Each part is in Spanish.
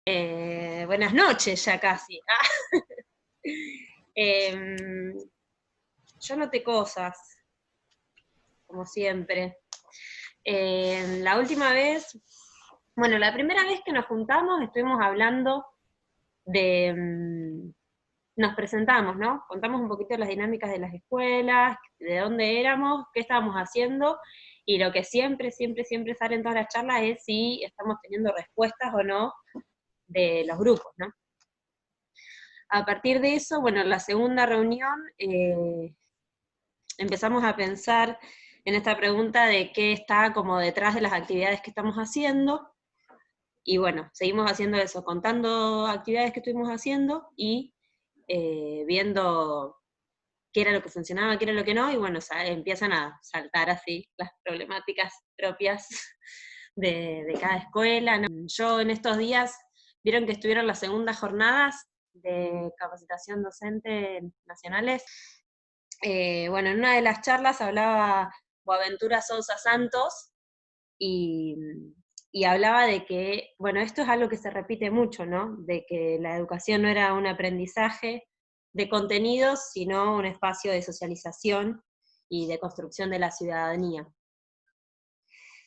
Buenas noches ya casi. Yo noté cosas, como siempre. La última vez, bueno, la primera vez que nos juntamos estuvimos hablando de, nos presentamos, ¿no? Contamos un poquito las dinámicas de las escuelas, de dónde éramos, qué estábamos haciendo, y lo que siempre sale en todas las charlas es si estamos teniendo respuestas o no de los grupos, ¿no? A partir de eso, bueno, en la segunda reunión empezamos a pensar en esta pregunta de qué está como detrás de las actividades que estamos haciendo, y bueno, seguimos haciendo eso, contando actividades que estuvimos haciendo y viendo qué era lo que funcionaba, qué era lo que no, y bueno, empiezan a saltar así las problemáticas propias de cada escuela, ¿no? Yo en estos días, vieron que estuvieron las segundas jornadas de capacitación docente nacionales. Bueno, en una de las charlas hablaba Boaventura Sousa Santos y, y hablaba de que, bueno, esto es algo que se repite mucho, ¿no? De que la educación no era un aprendizaje de contenidos, sino un espacio de socialización y de construcción de la ciudadanía.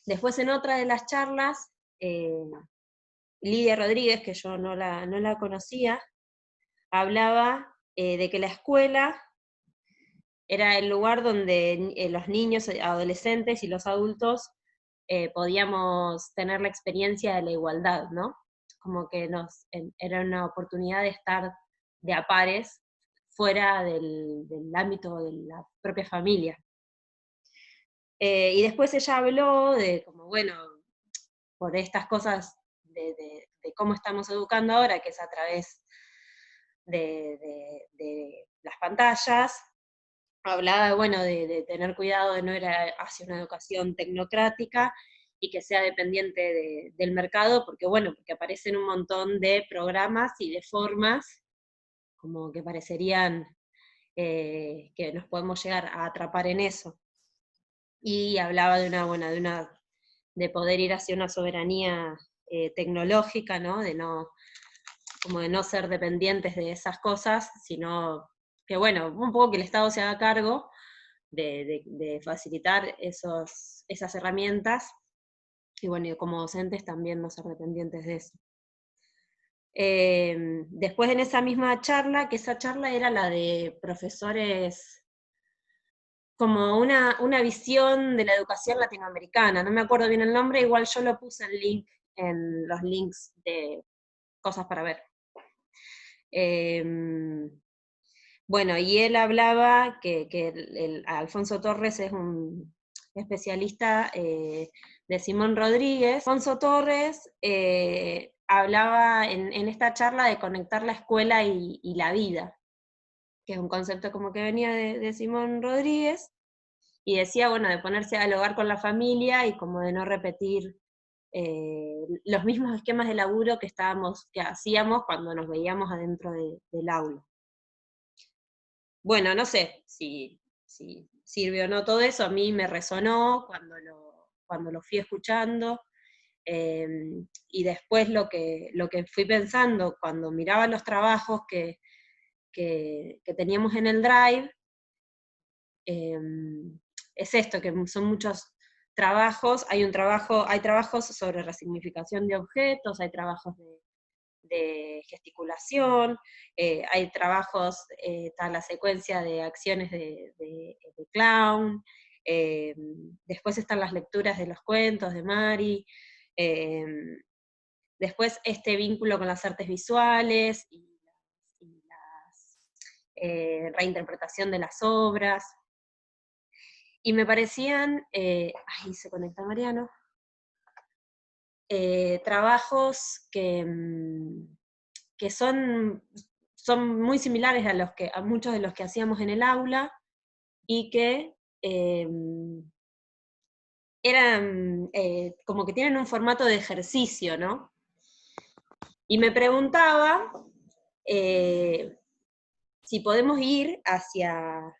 Después en otra de las charlas, Lidia Rodríguez, que yo no la conocía, hablaba de que la escuela era el lugar donde los niños, adolescentes y los adultos podíamos tener la experiencia de la igualdad, ¿no? Como que era una oportunidad de estar de a pares fuera del ámbito de la propia familia. Y después ella habló de, como bueno, por estas cosas de cómo estamos educando ahora, que es a través de las pantallas, hablaba, bueno, de tener cuidado de no ir hacia una educación tecnocrática y que sea dependiente del mercado, porque bueno, porque aparecen un montón de programas y de formas como que parecerían que nos podemos llegar a atrapar en eso. Y hablaba de poder ir hacia una soberanía tecnológica, ¿no? Como de no ser dependientes de esas cosas, sino que bueno, un poco que el Estado se haga cargo de facilitar esas herramientas, y bueno, y como docentes también no ser dependientes de eso. Después en esa misma charla, que esa charla era la de profesores, como una visión de la educación latinoamericana, no me acuerdo bien el nombre, igual yo lo puse en los links de cosas para ver. Bueno, y él hablaba que Alfonso Torres es un especialista de Simón Rodríguez. Alfonso Torres hablaba en esta charla de conectar la escuela y la vida, que es un concepto como que venía de Simón Rodríguez, y decía, bueno, de ponerse a dialogar con la familia y como de no repetir los mismos esquemas de laburo que hacíamos cuando nos veíamos adentro del aula. Bueno, no sé si sirve o no todo eso, a mí me resonó cuando lo fui escuchando, y después lo que fui pensando cuando miraba los trabajos que teníamos en el Drive, es esto, que son muchos trabajos, hay trabajos sobre resignificación de objetos, hay trabajos de gesticulación, hay trabajos, está la secuencia de acciones de clown, después están las lecturas de los cuentos de Mari, después este vínculo con las artes visuales y reinterpretación de las obras, y me parecían, ahí se conecta Mariano, trabajos que son muy similares a muchos de los que hacíamos en el aula, y que eran como que tienen un formato de ejercicio, ¿no? Y me preguntaba si podemos ir hacia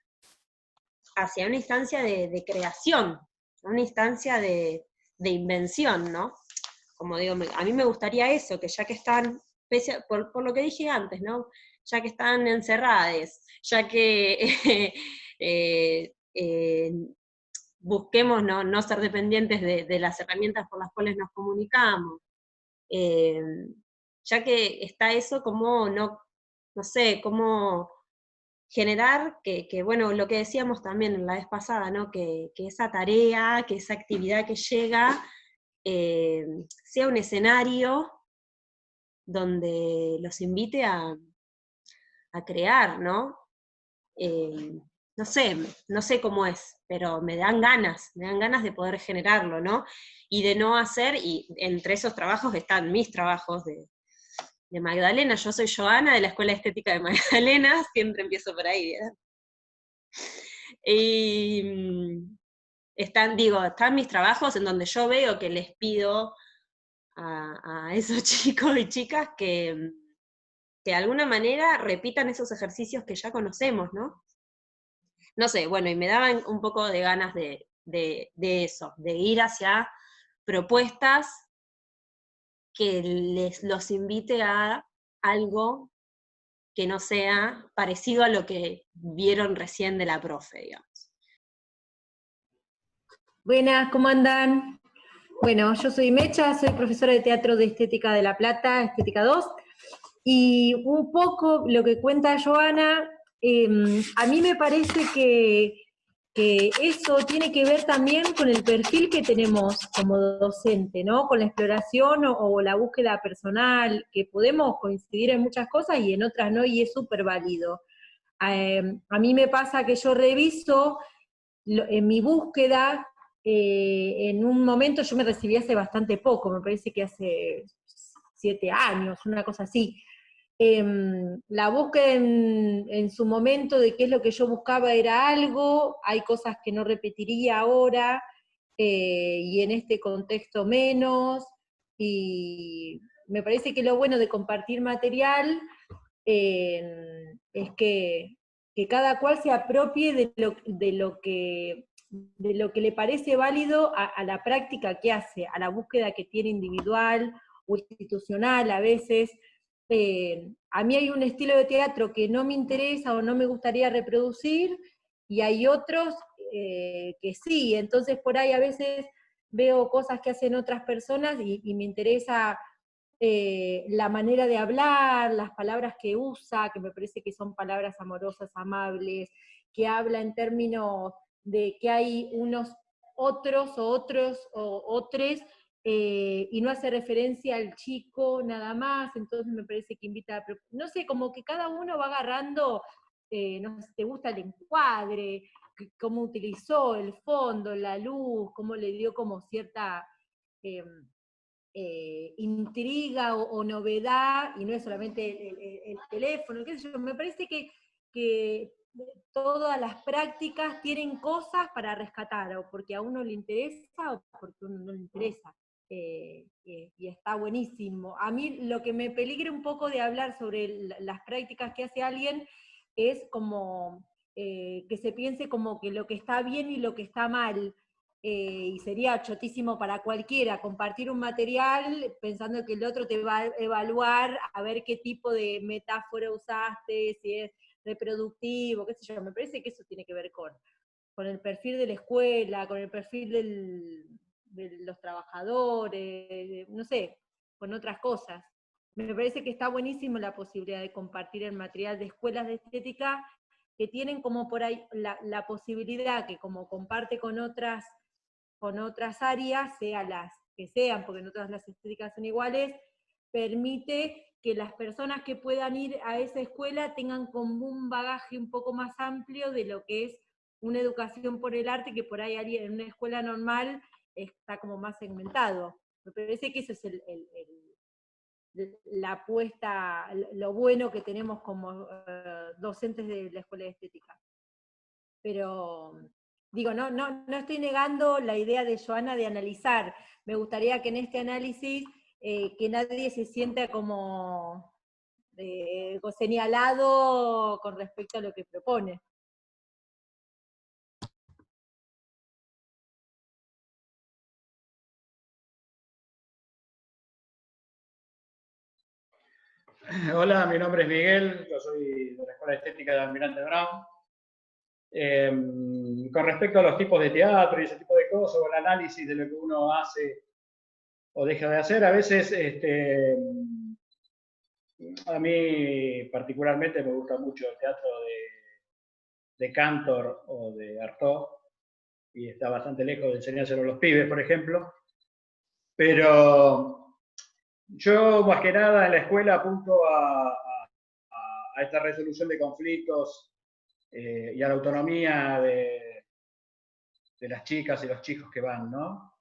una instancia de creación, una instancia de invención, ¿no? Como digo, a mí me gustaría eso, que ya que están por lo que dije antes, ¿no? Ya que están encerradas, ya que busquemos no ser dependientes de las herramientas por las cuales nos comunicamos, ya que está eso, como no sé, cómo generar que, bueno, lo que decíamos también la vez pasada, ¿no? Que esa tarea, que esa actividad que llega, sea un escenario donde los invite a crear, ¿no? Eh, no sé cómo es, pero me dan ganas de poder generarlo, ¿no? Y de no hacer, y entre esos trabajos están mis trabajos de Magdalena. Yo soy Joana de la Escuela de Estética de Magdalena, siempre empiezo por ahí, ¿verdad? Y están mis trabajos en donde yo veo que les pido a esos chicos y chicas que de alguna manera repitan esos ejercicios que ya conocemos, ¿no? No sé, bueno, y me daban un poco de ganas de eso, de ir hacia propuestas que los invite a algo que no sea parecido a lo que vieron recién de la profe, digamos. Buenas, ¿cómo andan? Bueno, yo soy Mecha, soy profesora de teatro de Estética de La Plata, Estética 2, y un poco lo que cuenta Joana, a mí me parece que eso tiene que ver también con el perfil que tenemos como docente, ¿no? Con la exploración o la búsqueda personal, que podemos coincidir en muchas cosas y en otras no, y es súper válido. A mí me pasa que yo reviso en mi búsqueda, en un momento yo me recibí hace bastante poco, me parece que hace 7 años, una cosa así. La búsqueda en su momento de qué es lo que yo buscaba era algo, hay cosas que no repetiría ahora, y en este contexto menos, y me parece que lo bueno de compartir material es que cada cual se apropie de lo que le parece válido a la práctica que hace, a la búsqueda que tiene individual o institucional a veces. A mí hay un estilo de teatro que no me interesa o no me gustaría reproducir, y hay otros que sí, entonces por ahí a veces veo cosas que hacen otras personas y me interesa la manera de hablar, las palabras que usa, que me parece que son palabras amorosas, amables, que habla en términos de que hay unos otros o otros o otres, y no hace referencia al chico nada más, entonces me parece que invita a, no sé, como que cada uno va agarrando, no sé si te gusta el encuadre, cómo utilizó el fondo, la luz, cómo le dio como cierta intriga o novedad, y no es solamente el teléfono, qué sé yo, me parece que todas las prácticas tienen cosas para rescatar, o porque a uno le interesa o porque a uno no le interesa. Y está buenísimo. A mí lo que me peligra un poco de hablar sobre las prácticas que hace alguien es como que se piense como que lo que está bien y lo que está mal, y sería chotísimo para cualquiera compartir un material pensando que el otro te va a evaluar a ver qué tipo de metáfora usaste, si es reproductivo, qué sé yo. Me parece que eso tiene que ver con el perfil de la escuela, con el perfil de los trabajadores, no sé, con otras cosas. Me parece que está buenísimo la posibilidad de compartir el material de escuelas de estética que tienen como por ahí la posibilidad que como comparte con otras áreas, sea las que sean, porque no todas las estéticas son iguales, permite que las personas que puedan ir a esa escuela tengan como un bagaje un poco más amplio de lo que es una educación por el arte, que por ahí en una escuela normal está como más segmentado. Me parece que eso es la apuesta, lo bueno que tenemos como docentes de la escuela de estética. Pero digo, no estoy negando la idea de Joana de analizar. Me gustaría que en este análisis que nadie se sienta como señalado con respecto a lo que propone. Hola, mi nombre es Miguel, yo soy de la Escuela de Estética de Almirante Brown. Con respecto a los tipos de teatro y ese tipo de cosas, o el análisis de lo que uno hace o deja de hacer, a veces a mí particularmente me gusta mucho el teatro de Cantor o de Artaud, y está bastante lejos de enseñárselo a los pibes, por ejemplo. Pero yo más que nada en la escuela apunto a esta resolución de conflictos y a la autonomía de las chicas y los chicos que van, ¿no?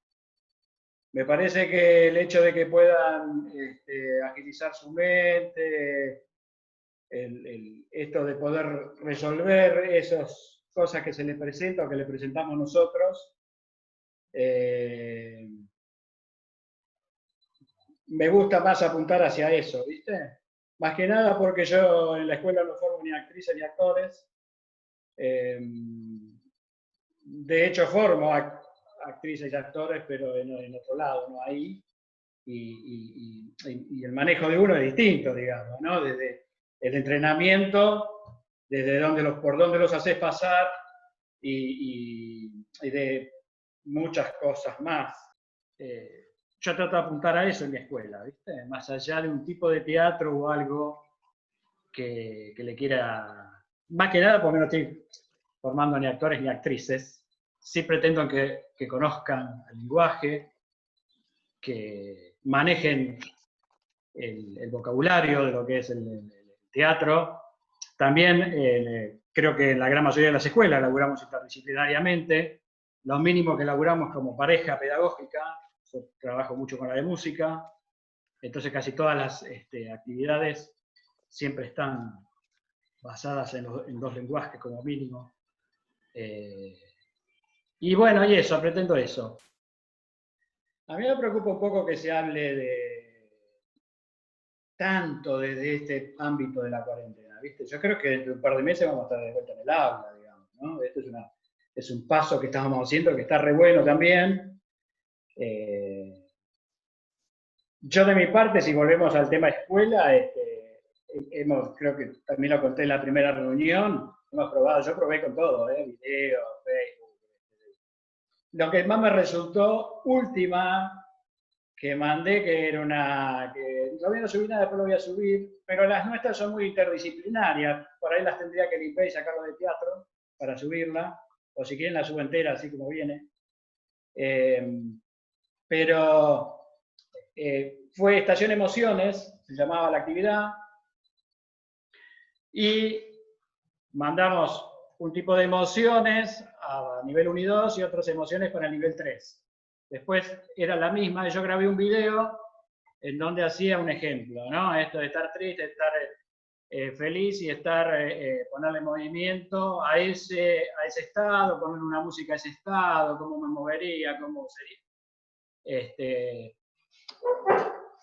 Me parece que el hecho de que puedan agilizar su mente, esto de poder resolver esas cosas que se les presenta o que le presentamos nosotros, me gusta más apuntar hacia eso, ¿viste? Más que nada porque yo en la escuela no formo ni actrices ni actores. De hecho, formo actrices y actores, pero en otro lado, no ahí. Y el manejo de uno es distinto, digamos, ¿no? Desde el entrenamiento, por dónde los haces pasar y de muchas cosas más. Yo trato de apuntar a eso en mi escuela, ¿viste? Más allá de un tipo de teatro o algo que le quiera... Más que nada porque no estoy formando ni actores ni actrices. Sí pretendo que conozcan el lenguaje, que manejen el vocabulario de lo que es el teatro. También creo que en la gran mayoría de las escuelas laburamos interdisciplinariamente. Lo mínimo que laburamos como pareja pedagógica, yo trabajo mucho con la de música, entonces casi todas las actividades siempre están basadas en dos lenguajes como mínimo. Y bueno, y eso, pretendo eso. A mí me preocupa un poco que se hable tanto desde este ámbito de la cuarentena, ¿viste? Yo creo que dentro de un par de meses vamos a estar de vuelta en el aula, digamos, ¿no? Esto es un paso que estamos haciendo que está re bueno también. Yo de mi parte, si volvemos al tema escuela, creo que también lo conté en la primera reunión, yo probé con todo, video, Facebook. Lo que más me resultó última que mandé, que era que todavía no subí nada, después lo voy a subir, pero las nuestras son muy interdisciplinarias, por ahí las tendría que limpiar y sacarlo de teatro para subirla, o si quieren la subo entera, así como viene. Pero fue Estación Emociones, se llamaba la actividad, y mandamos un tipo de emociones a nivel 1 y 2 y otras emociones para el nivel 3. Después era la misma, y yo grabé un video en donde hacía un ejemplo, ¿no? Esto de estar triste, estar feliz y ponerle movimiento a ese estado, poner una música a ese estado, cómo me movería, cómo sería.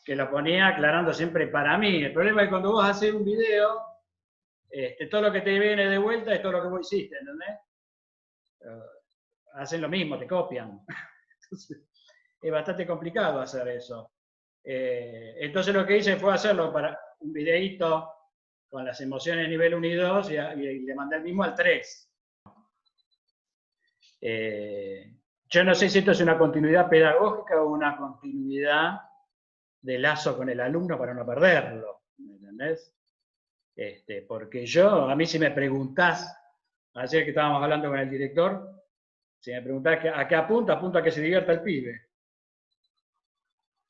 Que lo ponía aclarando siempre para mí. El problema es que cuando vos haces un video, todo lo que te viene de vuelta es todo lo que vos hiciste, ¿entendés? Hacen lo mismo, te copian. Entonces, es bastante complicado hacer eso. Entonces lo que hice fue hacerlo para un videíto con las emociones nivel 1 y 2 y le mandé el mismo al 3. Yo no sé si esto es una continuidad pedagógica o una continuidad de lazo con el alumno para no perderlo, ¿me entendés? Porque a mí si me preguntás, ayer que estábamos hablando con el director, si me preguntás a qué apunta a que se divierta el pibe.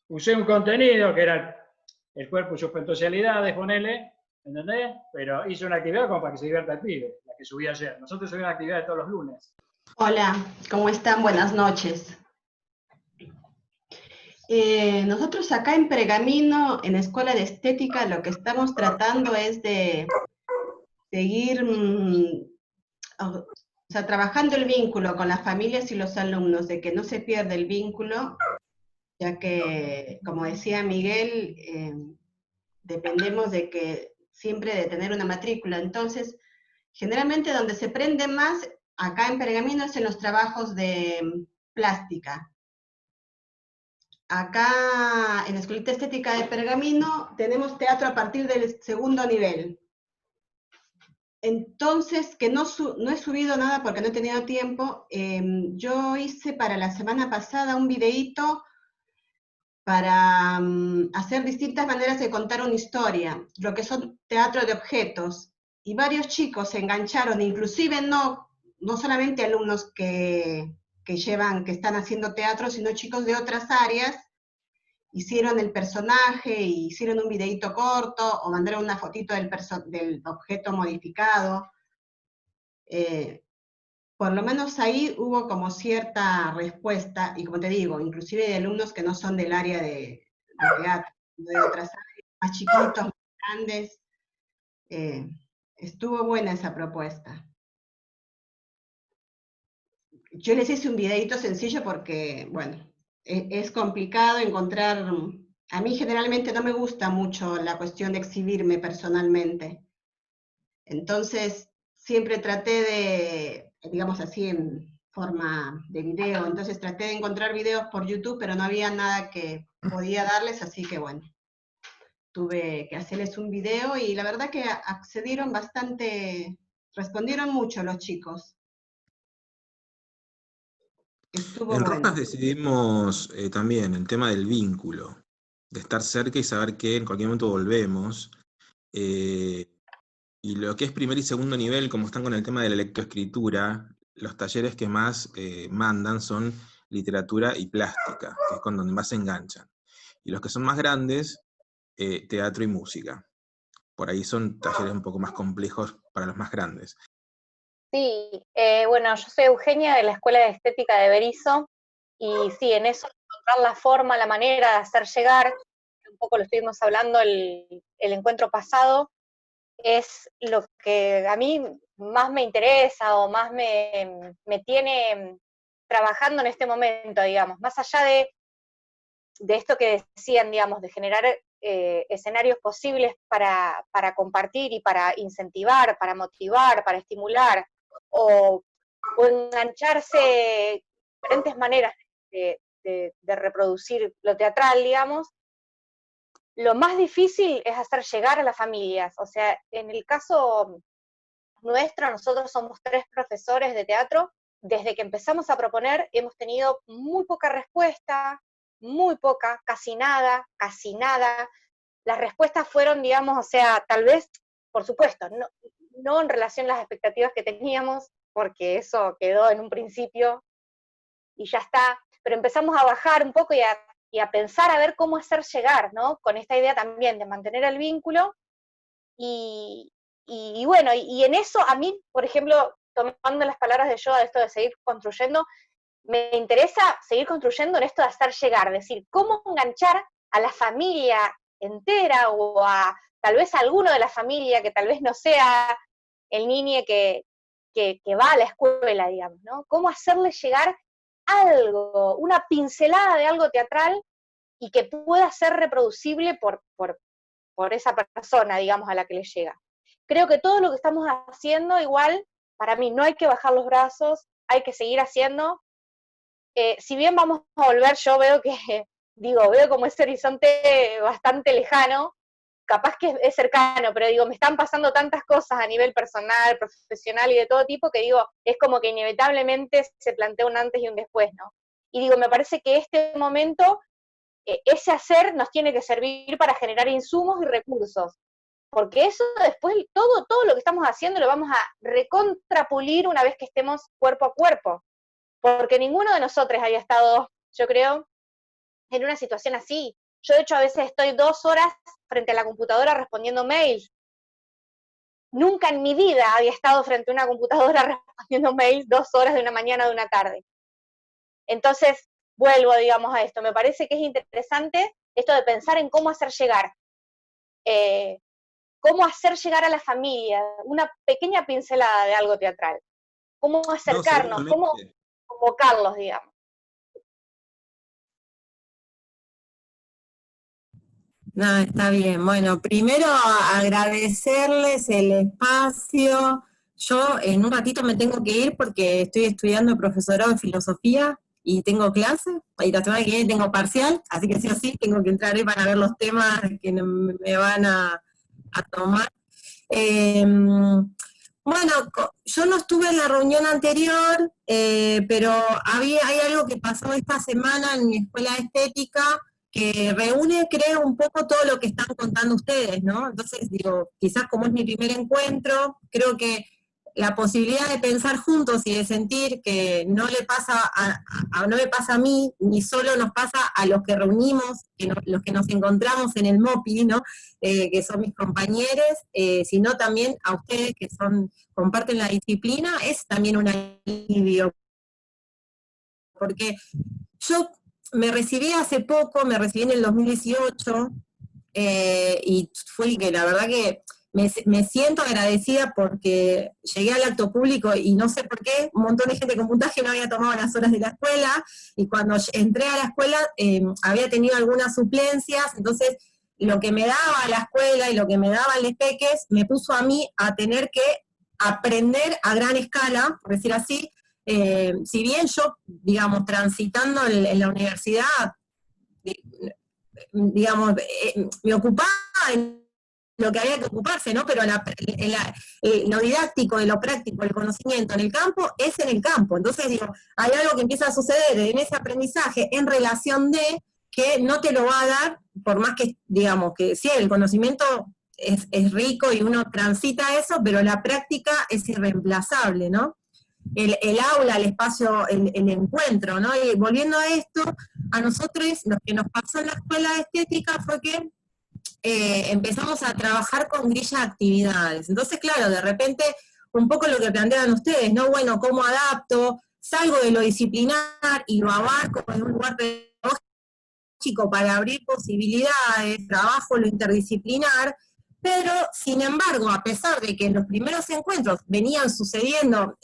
Usé un contenido que era el cuerpo y sus potencialidades, ponele, ¿entendés? Pero hice una actividad como para que se divierta el pibe, la que subí ayer. Nosotros subimos actividades todos los lunes. Hola, ¿cómo están? Buenas noches. Nosotros acá en Pergamino, en la Escuela de Estética, lo que estamos tratando es de seguir trabajando el vínculo con las familias y los alumnos, de que no se pierda el vínculo, ya que, como decía Miguel, dependemos siempre de tener una matrícula. Entonces, generalmente donde se prende más acá en Pergamino es en los trabajos de plástica. acá en la Escuelita Estética de Pergamino tenemos teatro a partir del segundo nivel. Entonces, que no he subido nada porque no he tenido tiempo, yo hice para la semana pasada un videíto para hacer distintas maneras de contar una historia, lo que son teatro de objetos, y varios chicos se engancharon, inclusive no solamente alumnos que están haciendo teatro, sino chicos de otras áreas, hicieron el personaje, y hicieron un videíto corto, o mandaron una fotito del objeto modificado. Por lo menos ahí hubo como cierta respuesta, y como te digo, inclusive de alumnos que no son del área de teatro, de otras áreas, más chiquitos, más grandes. Estuvo buena esa propuesta. Yo les hice un videito sencillo porque, bueno, es complicado encontrar. A mí generalmente no me gusta mucho la cuestión de exhibirme personalmente. Entonces, siempre traté de, digamos así, en forma de video, entonces traté de encontrar videos por YouTube, pero no había nada que podía darles, así que bueno, tuve que hacerles un video, y la verdad que accedieron bastante, respondieron mucho los chicos. Estuvo En bueno. Rojas decidimos también el tema del vínculo, de estar cerca y saber que en cualquier momento volvemos. Y lo que es primer y segundo nivel, como están con el tema de la lectoescritura, los talleres que más mandan son literatura y plástica, que es con donde más se enganchan. Y los que son más grandes, teatro y música. Por ahí son talleres un poco más complejos para los más grandes. Sí, bueno, yo soy Eugenia de la Escuela de Estética de Berisso, y sí, en eso encontrar la forma, la manera de hacer llegar, un poco lo estuvimos hablando el encuentro pasado, es lo que a mí más me interesa o más me tiene trabajando en este momento, digamos, más allá de esto que decían, digamos, de generar escenarios posibles para compartir y para incentivar, para motivar, para estimular, o engancharse de diferentes maneras de reproducir lo teatral, digamos. Lo más difícil es hacer llegar a las familias. O sea, en el caso nuestro, nosotros somos 3 profesores de teatro. Desde que empezamos a proponer hemos tenido muy poca respuesta, muy poca, casi nada, casi nada. Las respuestas fueron, digamos, o sea, tal vez, por supuesto, no en relación a las expectativas que teníamos, porque eso quedó en un principio y ya está, pero empezamos a bajar un poco y a pensar a ver cómo hacer llegar, ¿no? Con esta idea también de mantener el vínculo, y bueno, y en eso a mí, por ejemplo, tomando las palabras de Yoda, de esto de seguir construyendo, me interesa seguir construyendo en esto de hacer llegar, es decir, cómo enganchar a la familia entera, o a tal vez a alguno de la familia que tal vez no sea el niño que va a la escuela, digamos, ¿no? Cómo hacerle llegar algo, una pincelada de algo teatral, y que pueda ser reproducible por esa persona, digamos, a la que le llega. Creo que todo lo que estamos haciendo, igual, para mí no hay que bajar los brazos, hay que seguir haciendo. Si bien vamos a volver, yo veo veo como ese horizonte bastante lejano, capaz que es cercano, pero digo, me están pasando tantas cosas a nivel personal, profesional y de todo tipo, que digo, es como que inevitablemente se plantea un antes y un después, ¿no? Y digo, me parece que este momento, ese hacer nos tiene que servir para generar insumos y recursos, porque eso después, todo lo que estamos haciendo lo vamos a recontrapulir una vez que estemos cuerpo a cuerpo, porque ninguno de nosotros había estado, yo creo, en una situación así. Yo, de hecho, a veces estoy 2 horas frente a la computadora respondiendo mails. Nunca en mi vida había estado frente a una computadora respondiendo mails 2 horas de una mañana o de una tarde. Entonces, vuelvo, digamos, a esto. Me parece que es interesante esto de pensar en cómo hacer llegar. Cómo hacer llegar a la familia una pequeña pincelada de algo teatral. Cómo acercarnos, cómo convocarlos, digamos. No, está bien. Bueno, primero agradecerles el espacio. Yo en un ratito me tengo que ir porque estoy estudiando profesorado de filosofía y tengo clase, y la semana que viene tengo parcial, así que sí o sí tengo que entrar ahí para ver los temas que me van a tomar. Bueno, yo no estuve en la reunión anterior, pero hay algo que pasó esta semana en mi escuela de estética que reúne, creo, un poco todo lo que están contando ustedes, ¿no? Entonces, digo, quizás como es mi primer encuentro, creo que la posibilidad de pensar juntos y de sentir que no le pasa no me pasa a mí, ni solo nos pasa a los que reunimos, los que nos encontramos en el MOPI, ¿no? Que son mis compañeros, sino también a ustedes que comparten la disciplina, es también un alivio. Porque yo me recibí hace poco, me recibí en el 2018, y fui que la verdad que me siento agradecida porque llegué al acto público y no sé por qué, un montón de gente con puntaje no había tomado las horas de la escuela, y cuando entré a la escuela había tenido algunas suplencias, entonces lo que me daba la escuela y lo que me daban los peques me puso a mí a tener que aprender a gran escala, por decir así. Si bien yo, digamos, transitando en la universidad, digamos, me ocupaba en lo que había que ocuparse, ¿no? Pero lo didáctico, de lo práctico, el conocimiento en el campo, es en el campo. Entonces, digo, hay algo que empieza a suceder en ese aprendizaje en relación de que no te lo va a dar, por más que, digamos, que sí, el conocimiento es rico y uno transita eso, pero la práctica es irreemplazable, ¿no? El aula, el espacio, el encuentro, ¿no? Y volviendo a esto, a nosotros lo que nos pasó en la escuela de estética fue que empezamos a trabajar con grilla de actividades. Entonces, claro, de repente, un poco lo que plantean ustedes, ¿no? Bueno, ¿cómo adapto? Salgo de lo disciplinar y lo abarco en un lugar pedagógico para abrir posibilidades, trabajo lo interdisciplinar, pero, sin embargo, a pesar de que en los primeros encuentros venían sucediendo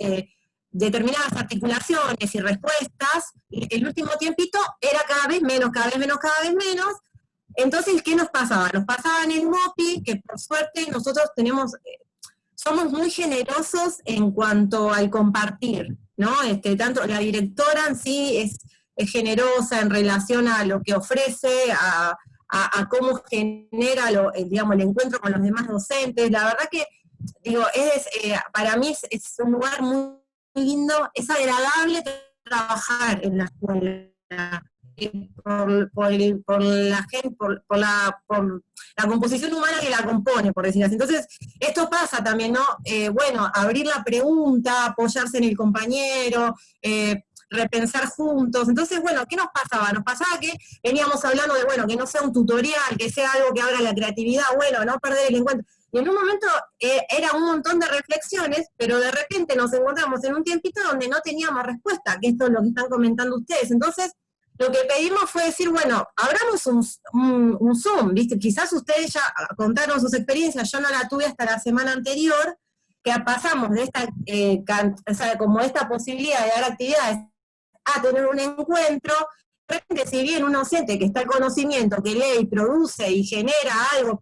determinadas articulaciones y respuestas, el último tiempito era cada vez menos, cada vez menos, cada vez menos. Entonces, ¿qué nos pasaba? Nos pasaba en el MOPI, que por suerte nosotros somos muy generosos en cuanto al compartir, ¿no? Tanto la directora en sí es generosa en relación a lo que ofrece, a cómo genera digamos, el encuentro con los demás docentes. La verdad que, digo, para mí es un lugar muy lindo, es agradable trabajar en la escuela. Por la gente, por la composición humana que la compone, por decir así. Entonces, esto pasa también, ¿no? Bueno, abrir la pregunta, apoyarse en el compañero, repensar juntos. Entonces, bueno, ¿qué nos pasaba? Nos pasaba que veníamos hablando de, bueno, que no sea un tutorial, que sea algo que abra la creatividad, bueno, no perder el encuentro. Y en un momento era un montón de reflexiones, pero de repente nos encontramos en un tiempito donde no teníamos respuesta, que esto es lo que están comentando ustedes. Entonces, lo que pedimos fue decir, bueno, abramos un Zoom, ¿viste? Quizás ustedes ya contaron sus experiencias, yo no la tuve hasta la semana anterior, que pasamos de como esta posibilidad de dar actividades a tener un encuentro. De repente, si bien uno siente que está el conocimiento, que lee y produce y genera algo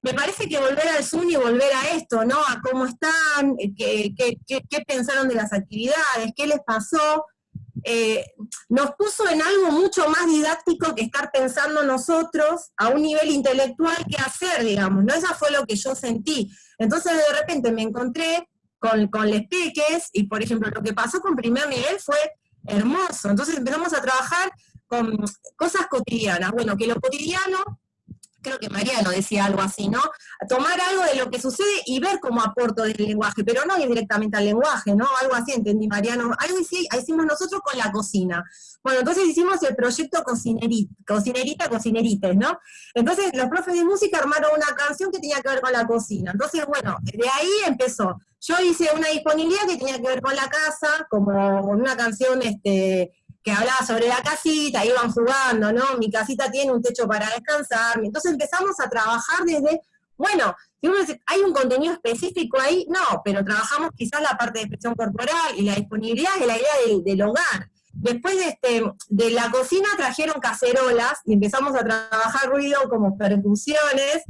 me parece que volver al Zoom y volver a esto, ¿no? A cómo están, qué pensaron de las actividades, qué les pasó, nos puso en algo mucho más didáctico que estar pensando nosotros a un nivel intelectual que hacer, digamos, ¿no? Eso fue lo que yo sentí. Entonces de repente me encontré con les peques, y por ejemplo lo que pasó con primer nivel fue hermoso. Entonces empezamos a trabajar con cosas cotidianas. Bueno, que lo cotidiano, creo que Mariano decía algo así, ¿no? Tomar algo de lo que sucede y ver cómo aporto del lenguaje, pero no ir directamente al lenguaje, ¿no? Algo así, entendí, Mariano. Algo así hicimos nosotros con la cocina. Bueno, entonces hicimos el proyecto Cocineritas, ¿no? Entonces los profes de música armaron una canción que tenía que ver con la cocina. Entonces, bueno, de ahí empezó. Yo hice una disponibilidad que tenía que ver con la casa, como una canción, que hablaba sobre la casita, iban jugando, ¿no? Mi casita tiene un techo para descansar. Entonces empezamos a trabajar desde, bueno, si uno dice, ¿hay un contenido específico ahí? No, pero trabajamos quizás la parte de expresión corporal y la disponibilidad de la idea del hogar. Después de la cocina trajeron cacerolas y empezamos a trabajar ruido como percusiones.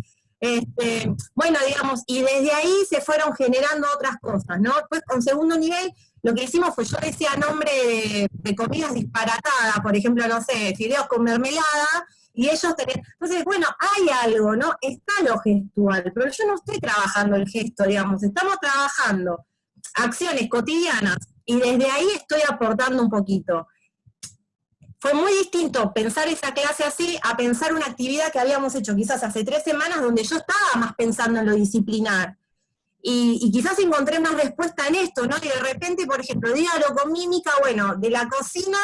Bueno, digamos, y desde ahí se fueron generando otras cosas, ¿no? Después con segundo nivel lo que hicimos fue, yo decía nombre de comidas disparatadas, por ejemplo, no sé, fideos con mermelada, y ellos tenían, entonces, bueno, hay algo, ¿no? Está lo gestual, pero yo no estoy trabajando el gesto, digamos, estamos trabajando acciones cotidianas, y desde ahí estoy aportando un poquito. Fue muy distinto pensar esa clase así a pensar una actividad que habíamos hecho quizás hace 3 semanas donde yo estaba más pensando en lo disciplinar. Y quizás encontré más respuesta en esto, ¿no? Y de repente, por ejemplo, diálogo mímica, bueno, de la cocina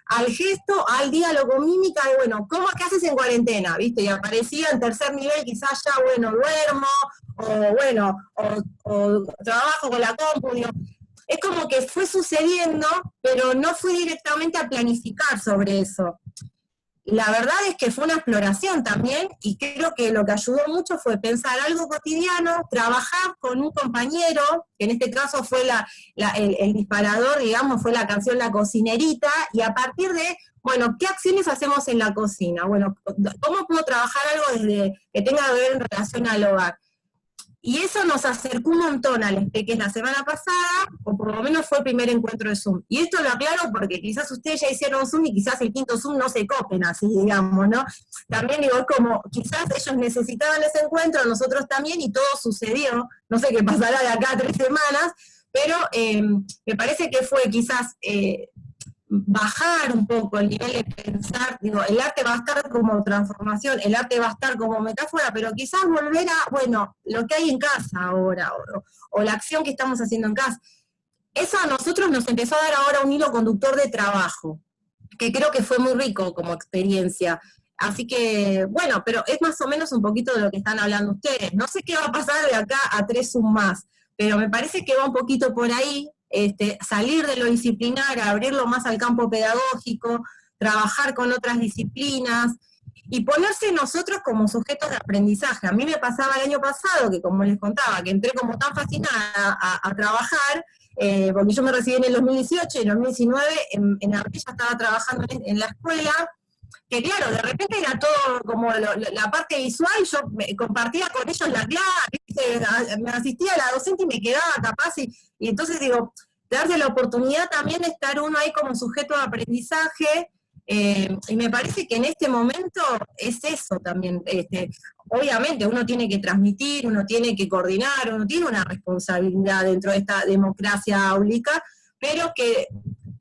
al gesto, al diálogo mímica, y bueno, ¿qué haces en cuarentena? ¿Viste? Y aparecía en tercer nivel, quizás ya, bueno, duermo, o bueno, o trabajo con la compu, digo, es como que fue sucediendo, pero no fui directamente a planificar sobre eso. La verdad es que fue una exploración también, y creo que lo que ayudó mucho fue pensar algo cotidiano, trabajar con un compañero, que en este caso fue el disparador, digamos, fue la canción La Cocinerita, y a partir de, bueno, ¿qué acciones hacemos en la cocina? Bueno, ¿cómo puedo trabajar algo desde que tenga que ver en relación al hogar? Y eso nos acercó un montón al que es la semana pasada, o por lo menos fue el primer encuentro de Zoom. Y esto lo aclaro porque quizás ustedes ya hicieron Zoom y quizás el quinto Zoom no se copen así, digamos, ¿no? También digo, es como, quizás ellos necesitaban ese encuentro, nosotros también, y todo sucedió. No sé qué pasará de acá a 3 semanas, pero me parece que fue quizás bajar un poco el nivel de pensar, digo, el arte va a estar como transformación, el arte va a estar como metáfora, pero quizás volver a, bueno, lo que hay en casa ahora, o la acción que estamos haciendo en casa. Eso a nosotros nos empezó a dar ahora un hilo conductor de trabajo, que creo que fue muy rico como experiencia. Así que, bueno, pero es más o menos un poquito de lo que están hablando ustedes. No sé qué va a pasar de acá a 3 Zoom más, pero me parece que va un poquito por ahí, salir de lo disciplinar, abrirlo más al campo pedagógico, trabajar con otras disciplinas, y ponerse nosotros como sujetos de aprendizaje. A mí me pasaba el año pasado, que como les contaba, que entré como tan fascinada a trabajar, porque yo me recibí en el 2018 y en el 2019, en abril ya estaba trabajando en la escuela, que claro, de repente era todo como la parte visual, yo compartía con ellos la clase, me asistía a la docente y me quedaba capaz, y entonces digo, darse la oportunidad también de estar uno ahí como sujeto de aprendizaje, y me parece que en este momento es eso también. Obviamente uno tiene que transmitir, uno tiene que coordinar, uno tiene una responsabilidad dentro de esta democracia áulica, pero que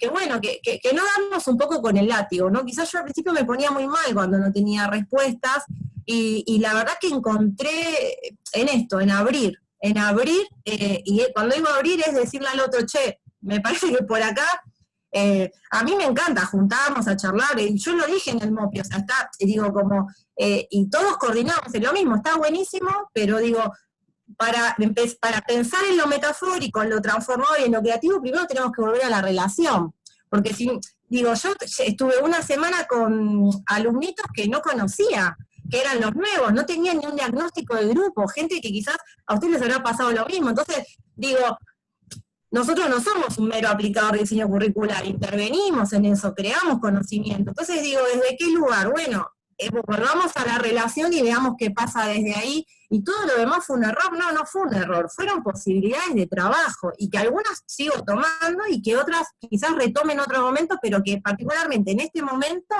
bueno, que no damos un poco con el látigo, ¿no? Quizás yo al principio me ponía muy mal cuando no tenía respuestas, y la verdad que encontré en esto, en abrir, y cuando digo abrir es decirle al otro, che, me parece que por acá, a mí me encanta juntarnos a charlar, y yo lo dije en el MOPI, o sea, digo, como, y todos coordinamos en lo mismo, está buenísimo, pero digo, para pensar en lo metafórico, en lo transformado y en lo creativo, primero tenemos que volver a la relación. Porque si, digo, yo estuve una semana con alumnitos que no conocía, que eran los nuevos, no tenían ni un diagnóstico de grupo, gente que quizás a ustedes les habrá pasado lo mismo. Entonces, digo, nosotros no somos un mero aplicador de diseño curricular, intervenimos en eso, creamos conocimiento. Entonces digo, ¿desde qué lugar? Bueno, volvamos a la relación y veamos qué pasa desde ahí, y todo lo demás fue un error. No fue un error, fueron posibilidades de trabajo, y que algunas sigo tomando y que otras quizás retome en otro momento, pero que particularmente en este momento,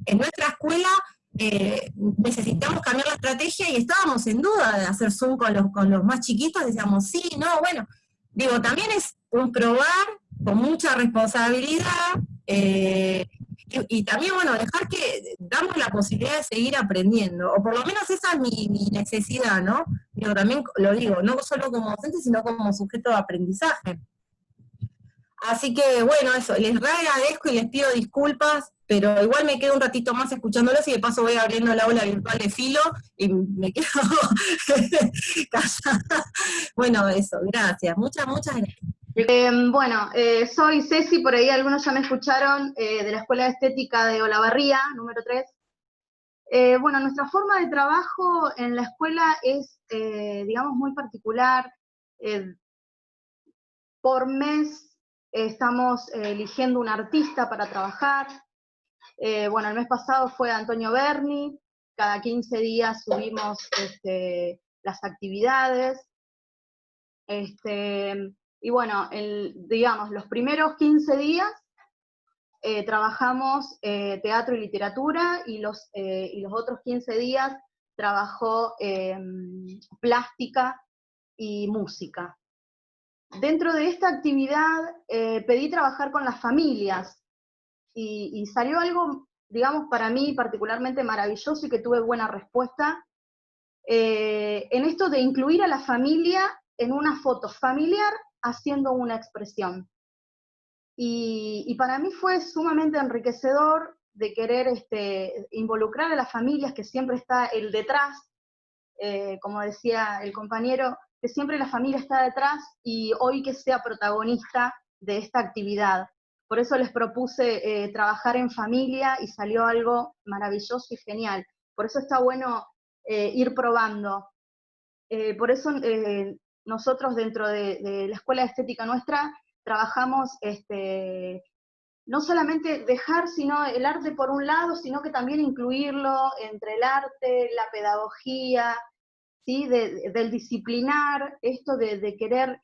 en nuestra escuela, necesitamos cambiar la estrategia, y estábamos en duda de hacer Zoom con los más chiquitos, decíamos, sí, no, bueno, digo, también es un probar con mucha responsabilidad, y también, bueno, dejar que damos la posibilidad de seguir aprendiendo, o por lo menos esa es mi necesidad, ¿no? Digo, también lo digo, no solo como docente, sino como sujeto de aprendizaje. Así que, bueno, eso, les agradezco y les pido disculpas, pero igual me quedo un ratito más escuchándolos, y de paso voy abriendo la aula virtual de Filo, y me quedo callada. Bueno, eso, gracias, muchas gracias. Bueno, soy Ceci, por ahí algunos ya me escucharon, de la Escuela de Estética de Olavarría, número 3. Bueno, nuestra forma de trabajo en la escuela es, digamos, muy particular. Por mes estamos eligiendo un artista para trabajar. Bueno, el mes pasado fue Antonio Berni, cada 15 días subimos las actividades. Y bueno, digamos, los primeros 15 días trabajamos teatro y literatura, y los otros 15 días trabajó plástica y música. Dentro de esta actividad pedí trabajar con las familias, y salió algo, digamos, para mí particularmente maravilloso y que tuve buena respuesta, en esto de incluir a la familia en una foto familiar haciendo una expresión. Y para mí fue sumamente enriquecedor de querer involucrar a las familias, que siempre está el detrás, como decía el compañero, que siempre la familia está detrás, y hoy que sea protagonista de esta actividad. Por eso les propuse trabajar en familia, y salió algo maravilloso y genial. Por eso está bueno ir probando. Por eso nosotros dentro de la Escuela de Estética nuestra trabajamos no solamente dejar el arte por un lado, sino que también incluirlo entre el arte, la pedagogía, ¿sí? Del disciplinar, esto de querer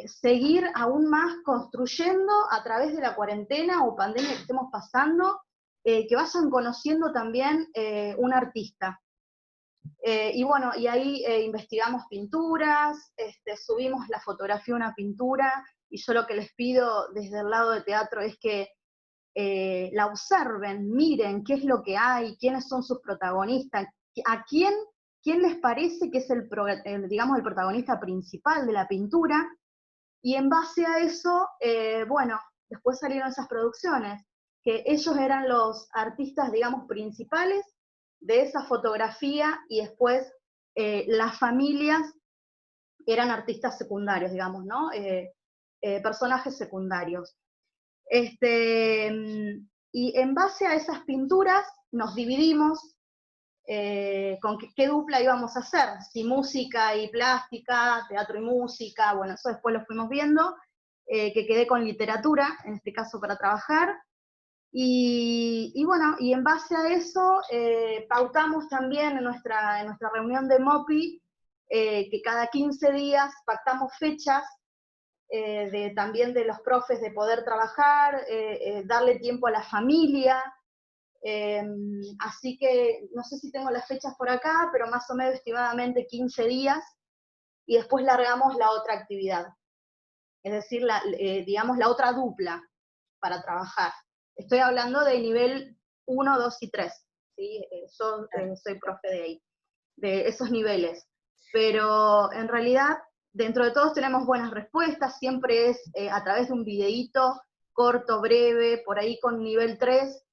seguir aún más construyendo a través de la cuarentena o pandemia que estemos pasando, que vayan conociendo también un artista. Y bueno, y ahí investigamos pinturas, subimos la fotografía a una pintura, y yo lo que les pido desde el lado de teatro es que la observen, miren qué es lo que hay, quiénes son sus protagonistas, a quién les parece que es digamos, el protagonista principal de la pintura, y en base a eso, bueno, después salieron esas producciones, que ellos eran los artistas, digamos, principales de esa fotografía, y después las familias eran artistas secundarios, digamos, ¿no? Personajes secundarios. Y en base a esas pinturas nos dividimos con qué dupla íbamos a hacer, si música y plástica, teatro y música, bueno, eso después lo fuimos viendo, que quedé con literatura, en este caso para trabajar, y bueno, y en base a eso pautamos también en nuestra reunión de MOPI, que cada 15 días pactamos fechas, también de los profes de poder trabajar, darle tiempo a la familia, así que no sé si tengo las fechas por acá, pero más o menos estimadamente 15 días, y después largamos la otra actividad, es decir, digamos la otra dupla para trabajar. Estoy hablando de nivel 1, 2 y 3, ¿sí? Yo soy profe de ahí, de esos niveles, pero en realidad dentro de todos tenemos buenas respuestas, siempre es a través de un videíto corto, breve, por ahí con nivel 3,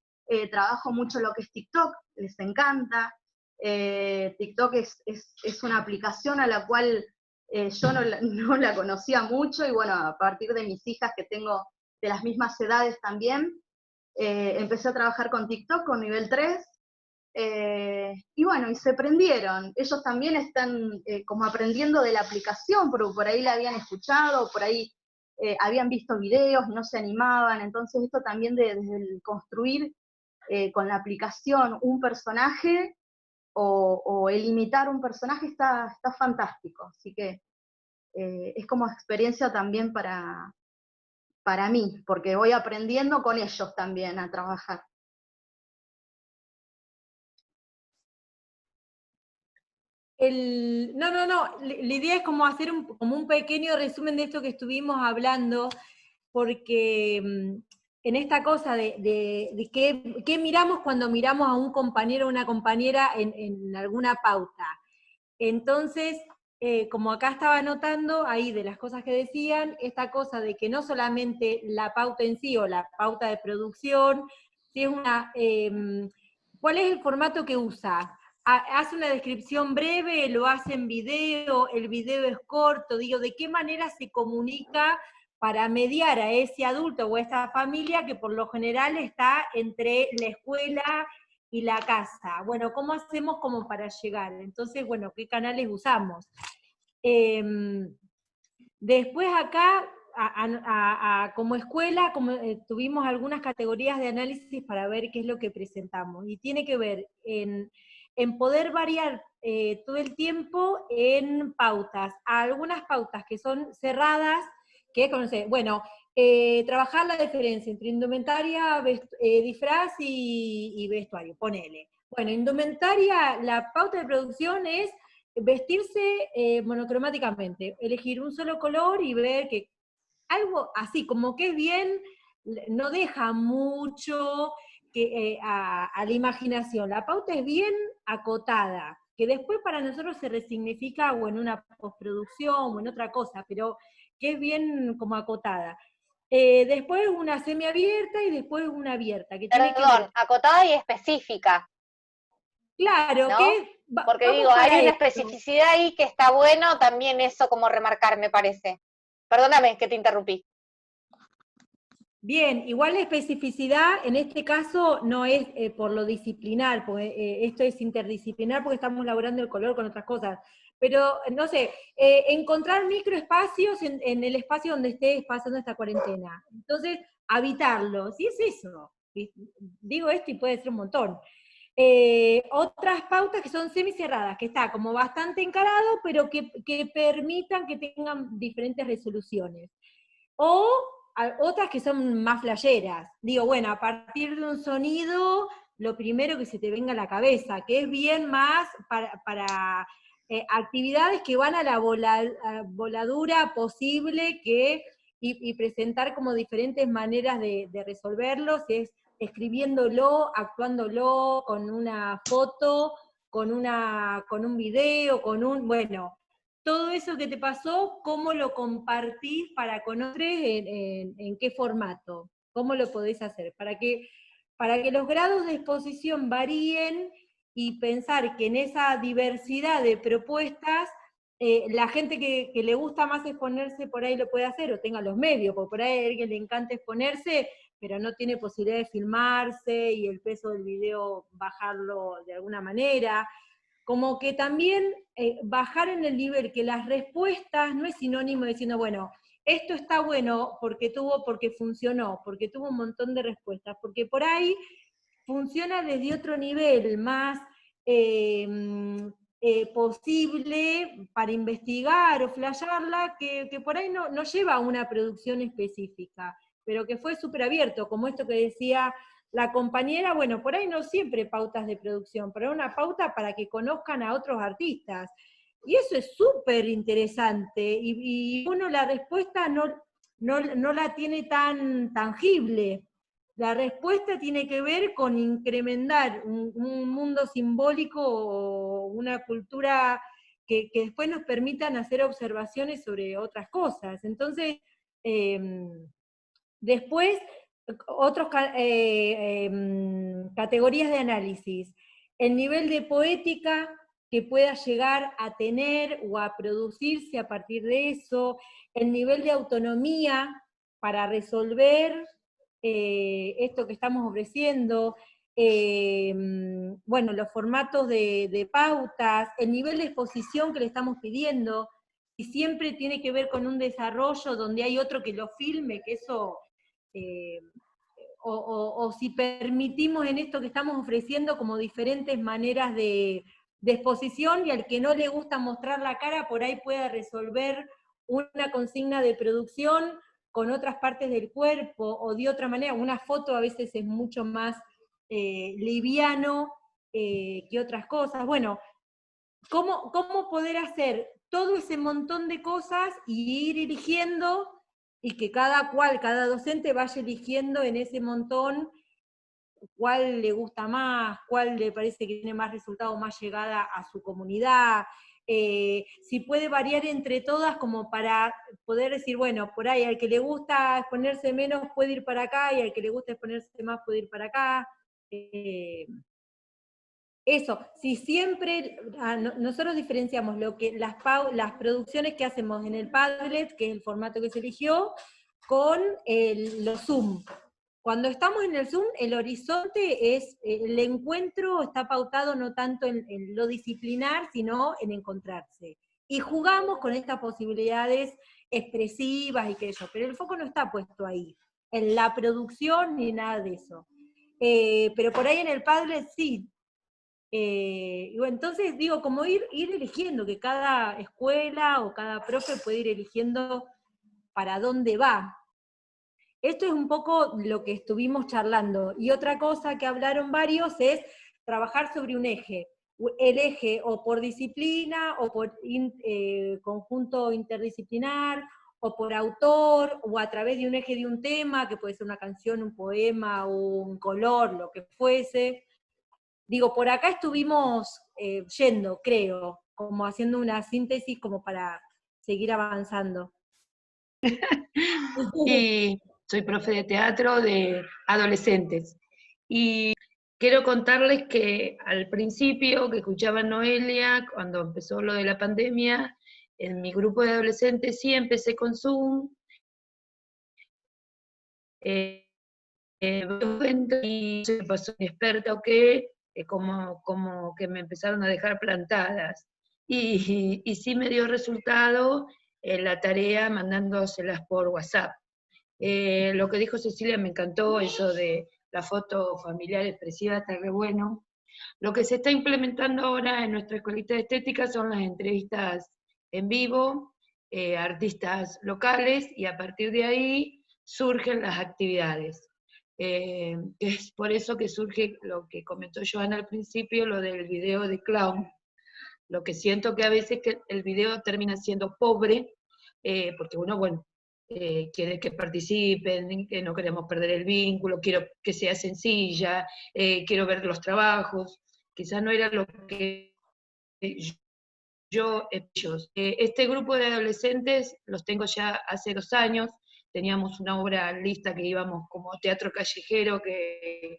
trabajo mucho lo que es TikTok, les encanta. TikTok es una aplicación a la cual yo no la conocía mucho, y bueno, a partir de mis hijas que tengo de las mismas edades también, empecé a trabajar con TikTok con nivel 3, y bueno, y se prendieron. Ellos también están como aprendiendo de la aplicación, porque por ahí la habían escuchado, por ahí habían visto videos y no se animaban. Entonces esto también desde el construir con la aplicación un personaje o el imitar un personaje está fantástico. Así que es como experiencia también para mí, porque voy aprendiendo con ellos también a trabajar. La idea es como hacer como un pequeño resumen de esto que estuvimos hablando, porque en esta cosa de qué miramos cuando miramos a un compañero o una compañera en alguna pauta. Entonces, como acá estaba anotando, ahí de las cosas que decían, esta cosa de que no solamente la pauta en sí o la pauta de producción, si es ¿cuál es el formato que usa? ¿Hace una descripción breve, lo hace en video, el video es corto? Digo, ¿de qué manera se comunica para mediar a ese adulto o a esa familia que por lo general está entre la escuela y la casa? Bueno, ¿cómo hacemos como para llegar? Entonces, bueno, ¿qué canales usamos? Después acá, como escuela, tuvimos algunas categorías de análisis para ver qué es lo que presentamos, y tiene que ver en poder variar todo el tiempo en pautas, algunas pautas que son cerradas, ¿Qué conocer? Bueno, trabajar la diferencia entre indumentaria, disfraz y vestuario, ponele. Bueno, indumentaria, la pauta de producción es vestirse monocromáticamente, elegir un solo color y ver que algo así, como que es bien, no deja mucho a la imaginación. La pauta es bien acotada, que después para nosotros se resignifica o en una postproducción o en otra cosa, pero que es bien como acotada. Después una semiabierta y después una abierta. Que tiene que ver, acotada y específica, claro, ¿no? que Porque vamos digo, para hay una esto. especificidad ahí que está bueno también eso como remarcar, me parece. Perdóname que te interrumpí. Bien, igual la especificidad en este caso no es por lo disciplinar, porque esto es interdisciplinar porque estamos laborando el color con otras cosas. Pero, no sé, encontrar microespacios en el espacio donde estés pasando esta cuarentena. Entonces, habitarlo, sí es eso. Digo esto y puede ser un montón. Otras pautas que son semicerradas, que está como bastante encarado, pero que permitan que tengan diferentes resoluciones. O otras que son más flasheras. Digo, bueno, a partir de un sonido, lo primero que se te venga a la cabeza, que es bien más para actividades que van a la voladura posible y presentar como diferentes maneras de resolverlo, si es escribiéndolo, actuándolo, con una foto, con un video, bueno, todo eso que te pasó, ¿cómo lo compartís para con otros, en qué formato? ¿Cómo lo podés hacer? Para que los grados de exposición varíen y pensar que en esa diversidad de propuestas, la gente que le gusta más exponerse por ahí lo puede hacer, o tenga los medios, porque por ahí a alguien le encanta exponerse, pero no tiene posibilidad de filmarse y el peso del video bajarlo de alguna manera. Como que también bajar en el nivel, que las respuestas no es sinónimo de diciendo, bueno, esto está bueno porque funcionó, porque tuvo un montón de respuestas, porque por ahí funciona desde otro nivel, más posible para investigar o flashearla, que por ahí no lleva a una producción específica, pero que fue súper abierto, como esto que decía la compañera, bueno, por ahí no siempre pautas de producción, pero una pauta para que conozcan a otros artistas. Y eso es súper interesante, y uno la respuesta no la tiene tan tangible. La respuesta tiene que ver con incrementar un mundo simbólico o una cultura que después nos permitan hacer observaciones sobre otras cosas. Entonces, después, otras categorías de análisis. El nivel de poética que pueda llegar a tener o a producirse a partir de eso, el nivel de autonomía para resolver esto que estamos ofreciendo, bueno, los formatos de pautas, el nivel de exposición que le estamos pidiendo, y siempre tiene que ver con un desarrollo donde hay otro que lo filme, que eso, o si permitimos en esto que estamos ofreciendo como diferentes maneras de exposición, y al que no le gusta mostrar la cara, por ahí pueda resolver una consigna de producción con otras partes del cuerpo, o de otra manera. Una foto a veces es mucho más liviano que otras cosas. Bueno, ¿cómo poder hacer todo ese montón de cosas y ir eligiendo, y que cada docente vaya eligiendo en ese montón cuál le gusta más, cuál le parece que tiene más resultado, más llegada a su comunidad, si puede variar entre todas como para poder decir, bueno, por ahí al que le gusta exponerse menos puede ir para acá, y al que le gusta exponerse más puede ir para acá. Eso, si siempre, nosotros diferenciamos lo que las producciones que hacemos en el Padlet, que es el formato que se eligió, con los Zoom. Cuando estamos en el Zoom, el horizonte es, el encuentro está pautado no tanto en lo disciplinar, sino en encontrarse. Y jugamos con estas posibilidades expresivas y que eso, pero el foco no está puesto ahí, en la producción ni nada de eso. Pero por ahí en el Padlet sí. Y bueno, entonces digo, como ir eligiendo, que cada escuela o cada profe puede ir eligiendo para dónde va. Esto es un poco lo que estuvimos charlando. Y otra cosa que hablaron varios es trabajar sobre un eje. El eje o por disciplina, o por conjunto interdisciplinar, o por autor, o a través de un eje de un tema, que puede ser una canción, un poema, un color, lo que fuese. Digo, por acá estuvimos yendo, creo, como haciendo una síntesis como para seguir avanzando. Y soy profe de teatro de adolescentes. Y quiero contarles que al principio, que escuchaba Noelia, cuando empezó lo de la pandemia, en mi grupo de adolescentes sí empecé con Zoom. Y se pasó mi experta o qué, como que me empezaron a dejar plantadas. Y sí me dio resultado la tarea mandándoselas por WhatsApp. Lo que dijo Cecilia me encantó, eso de la foto familiar expresiva, está re bueno. Lo que se está implementando ahora en nuestra escuelita de estética son las entrevistas en vivo, artistas locales, y a partir de ahí surgen las actividades. Es por eso que surge lo que comentó Joana al principio, lo del video de clown. Lo que siento que a veces que el video termina siendo pobre, porque uno, bueno, quiere que participen, que no queremos perder el vínculo, quiero que sea sencilla, quiero ver los trabajos, quizás no era lo que ellos. Este grupo de adolescentes los tengo ya hace 2 años, teníamos una obra lista que íbamos como teatro callejero, que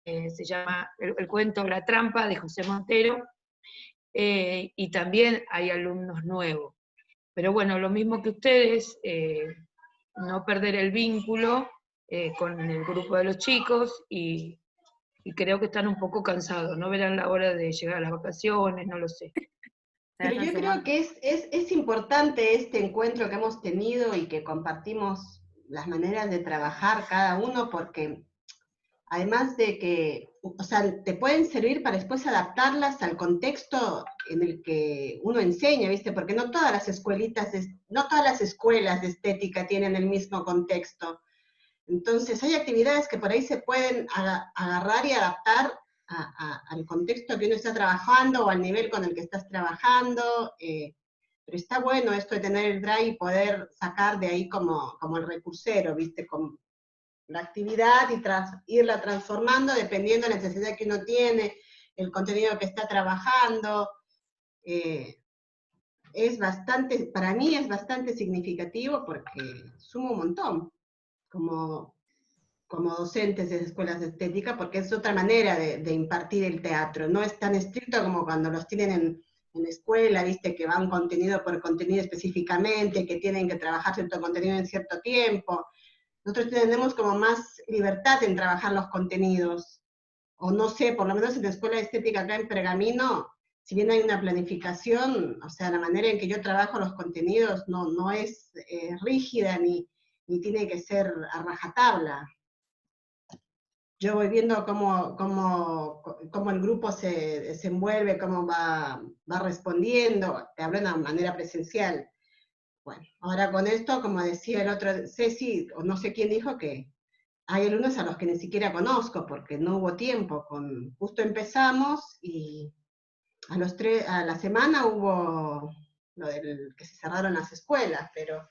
se llama el cuento La Trampa, de José Montero, y también hay alumnos nuevos. Pero bueno, lo mismo que ustedes, no perder el vínculo con el grupo de los chicos, y creo que están un poco cansados, no verán la hora de llegar a las vacaciones, no lo sé. Pero yo creo que es importante este encuentro que hemos tenido y que compartimos las maneras de trabajar cada uno, porque además de que, o sea, te pueden servir para después adaptarlas al contexto en el que uno enseña, ¿viste? Porque no todas las no todas las escuelas de estética tienen el mismo contexto. Entonces hay actividades que por ahí se pueden agarrar y adaptar al contexto que uno está trabajando o al nivel con el que estás trabajando, pero está bueno esto de tener el drive y poder sacar de ahí como el recursero, ¿viste? Como la actividad y irla transformando dependiendo de la necesidad que uno tiene, el contenido que está trabajando. Es bastante, para mí es bastante significativo porque suma un montón como docentes de escuelas de estética, porque es otra manera de impartir el teatro, no es tan estricto como cuando los tienen en escuela, viste, que van contenido por contenido específicamente, que tienen que trabajar cierto contenido en cierto tiempo. Nosotros tenemos como más libertad en trabajar los contenidos, o no sé, por lo menos en la escuela de estética acá en Pergamino, si bien hay una planificación, o sea, la manera en que yo trabajo los contenidos no es rígida ni tiene que ser a rajatabla. Yo voy viendo cómo el grupo se desenvuelve, cómo va respondiendo, te hablo de una manera presencial. Bueno, ahora con esto, como decía el otro, Ceci, o no sé quién dijo, que hay alumnos a los que ni siquiera conozco, porque no hubo tiempo, justo empezamos, y a la semana hubo lo del que se cerraron las escuelas, pero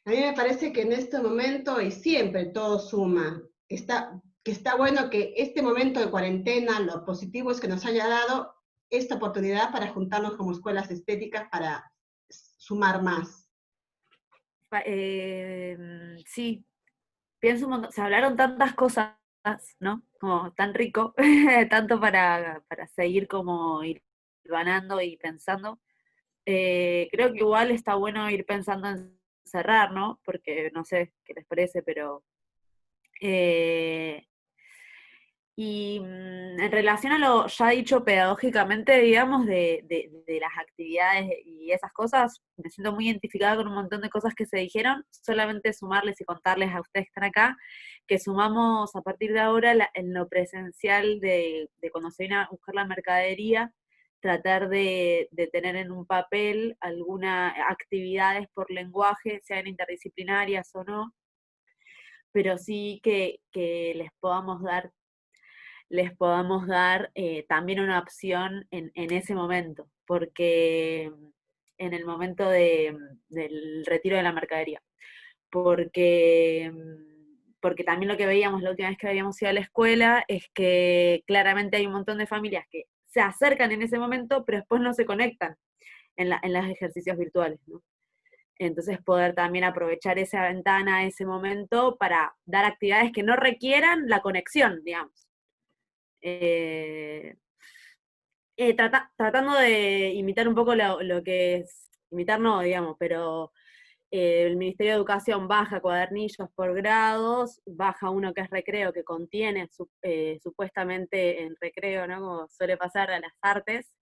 a mí me parece que en este momento, y siempre todo suma, que está bueno que este momento de cuarentena, lo positivo es que nos haya dado esta oportunidad para juntarnos como escuelas estéticas para sumar más. Sí, pienso un montón, se hablaron tantas cosas, ¿no? Como tan rico, tanto para seguir como ir ganando y pensando. Creo que igual está bueno ir pensando en cerrar, ¿no? Porque no sé qué les parece, pero... y en relación a lo ya dicho pedagógicamente, digamos, de las actividades y esas cosas, me siento muy identificada con un montón de cosas que se dijeron, solamente sumarles y contarles a ustedes que están acá, que sumamos a partir de ahora en lo presencial de cuando se viene a buscar la mercadería, tratar de tener en un papel algunas actividades por lenguaje, sean interdisciplinarias o no, pero sí que les podamos dar también una opción en ese momento, porque en el momento del retiro de la mercadería, porque también lo que veíamos la última vez que habíamos ido a la escuela es que claramente hay un montón de familias que se acercan en ese momento, pero después no se conectan en los ejercicios virtuales, ¿no? Entonces poder también aprovechar esa ventana, ese momento, para dar actividades que no requieran la conexión, digamos. Tratando de imitar un poco lo que es, imitar no, digamos, pero el Ministerio de Educación baja cuadernillos por grados, baja uno que es recreo, que contiene supuestamente en recreo, ¿no? Como suele pasar a las artes,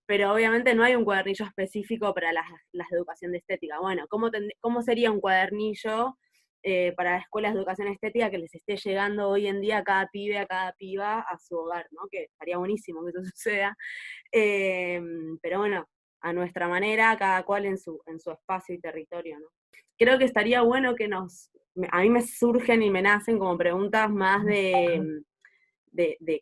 pero obviamente no hay un cuadernillo específico para las de educación de estética. Bueno, ¿cómo sería un cuadernillo para las escuelas de educación estética que les esté llegando hoy en día a cada pibe, a cada piba, a su hogar, ¿no? Que estaría buenísimo que eso suceda. Pero bueno, a nuestra manera, cada cual en su espacio y territorio, ¿no? Creo que estaría bueno que a mí me surgen y me nacen como preguntas más de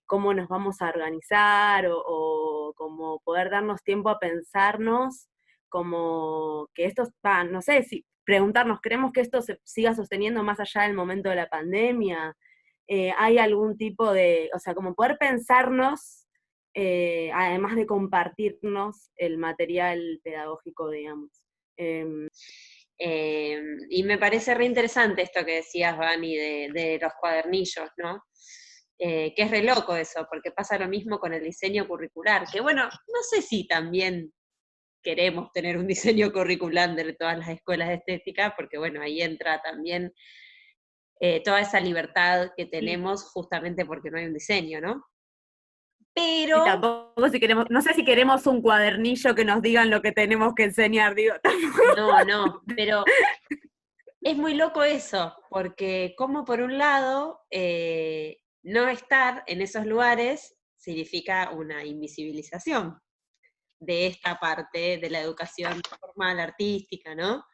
cómo nos vamos a organizar, o como poder darnos tiempo a pensarnos, como que esto, no sé, si preguntarnos, ¿queremos que esto se siga sosteniendo más allá del momento de la pandemia? ¿Hay algún tipo de, o sea, como poder pensarnos, además de compartirnos el material pedagógico, digamos? Y me parece re interesante esto que decías, Vani, de los cuadernillos, ¿no? Que es re loco eso, porque pasa lo mismo con el diseño curricular, que bueno, no sé si también queremos tener un diseño curricular de todas las escuelas de estética, porque bueno, ahí entra también toda esa libertad que tenemos justamente porque no hay un diseño, ¿no? Pero... Y tampoco si queremos, no sé si queremos un cuadernillo que nos digan lo que tenemos que enseñar, digo. No, pero es muy loco eso, porque como por un lado, no estar en esos lugares significa una invisibilización de esta parte de la educación formal, artística, ¿no?